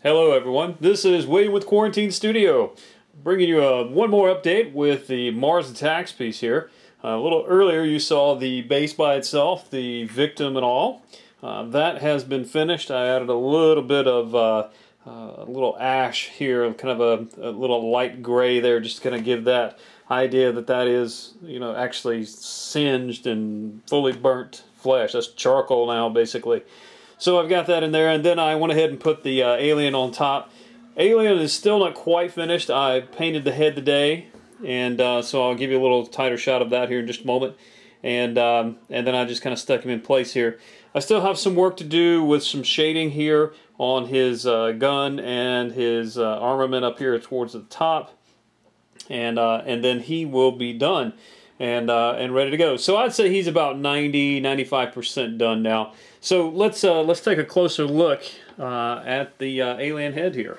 Hello everyone, this is William with Quarantine Studio, bringing you one more update with the Mars Attacks piece here. A little earlier you saw the base by itself, the victim and all. That has been finished. I added a little bit of a little ash here, kind of a little light gray there, just to kind of give that idea that that is, you know, actually singed and fully burnt flesh. That's charcoal now, basically. So I've got that in there, and then I went ahead and put the alien on top. Alien is still not quite finished. I painted the head today, and so I'll give you a little tighter shot of that here in just a moment. And then I just kind of stuck him in place here. I still have some work to do with some shading here on his gun and his armament up here towards the top, and then he will be done and ready to go. So I'd say he's about 90–95% done now. So let's take a closer look at the alien head here.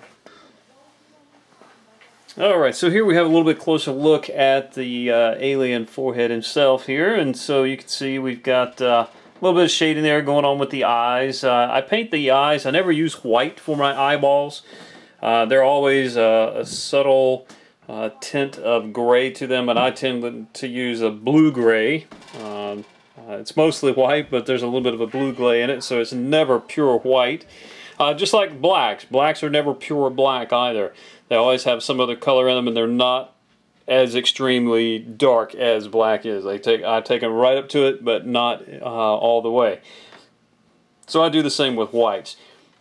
Alright, so here we have a little bit closer look at the alien forehead himself here, and so you can see we've got a little bit of shading there going on with the eyes. I paint the eyes. I never use white for my eyeballs. They're always a subtle tint of gray to them, and I tend to use a blue-gray. It's mostly white, but there's a little bit of a blue-gray in it, so it's never pure white. Just like blacks. Blacks are never pure black either. They always have some other color in them, and they're not as extremely dark as black is. I take them right up to it, but not all the way. So I do the same with whites.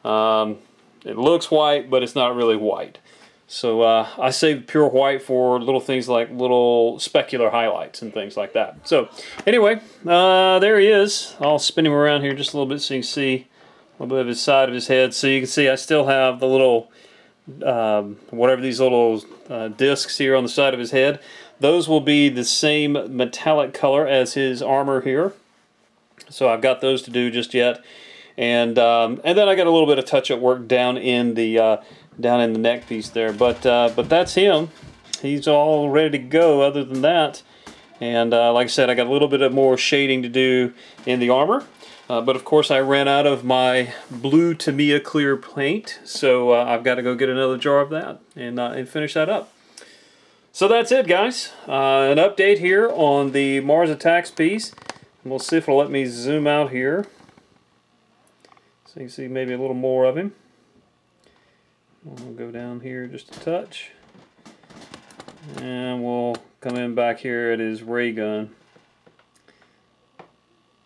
It looks white, but it's not really white. So I save pure white for little things like little specular highlights and things like that. So anyway, there he is. I'll spin him around here just a little bit so you can see a little bit of his side of his head. So you can see I still have the little, whatever these little discs here on the side of his head. Those will be the same metallic color as his armor here. So I've got those to do just yet. And then I got a little bit of touch-up work down in the neck piece there, but that's him. He's all ready to go other than that. And like I said, I got a little bit of more shading to do in the armor, but of course I ran out of my blue Tamiya clear paint, so I've got to go get another jar of that and finish that up. So that's it, guys. An update here on the Mars Attacks piece. And we'll see if it'll let me zoom out here so you can see maybe a little more of him. We'll go down here just a touch, and we'll come in back here at his ray gun.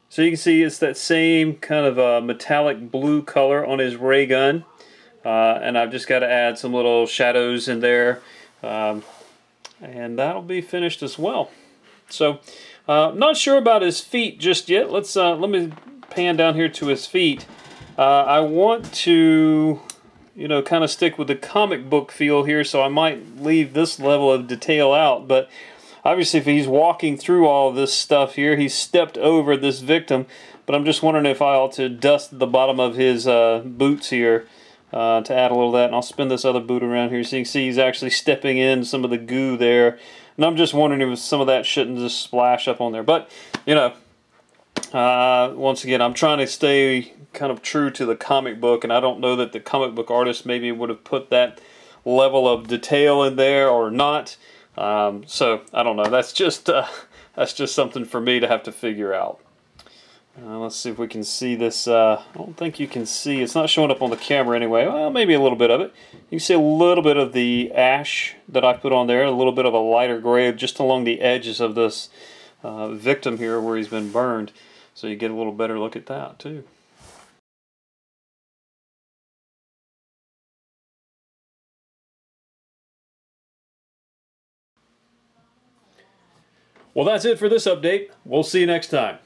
So you can see it's that same kind of metallic blue color on his ray gun, and I've just got to add some little shadows in there, and that'll be finished as well. So not sure about his feet just yet. Let me pan down here to his feet. I want to, you know, kind of stick with the comic book feel here, so I might leave this level of detail out. But obviously if he's walking through all of this stuff here, he's stepped over this victim, but I'm just wondering if I ought to dust the bottom of his boots here to add a little of that. And I'll spin this other boot around here so you can see he's actually stepping in some of the goo there, and I'm just wondering if some of that shouldn't just splash up on there. But you know, once again, I'm trying to stay kind of true to the comic book, and I don't know that the comic book artist maybe would have put that level of detail in there or not. So I don't know. That's just something for me to have to figure out. Let's see if we can see this. I don't think you can see. It's not showing up on the camera anyway. Well, maybe a little bit of it. You can see a little bit of the ash that I put on there, a little bit of a lighter gray just along the edges of this victim here where he's been burned. So you get a little better look at that too. Well, that's it for this update. We'll see you next time.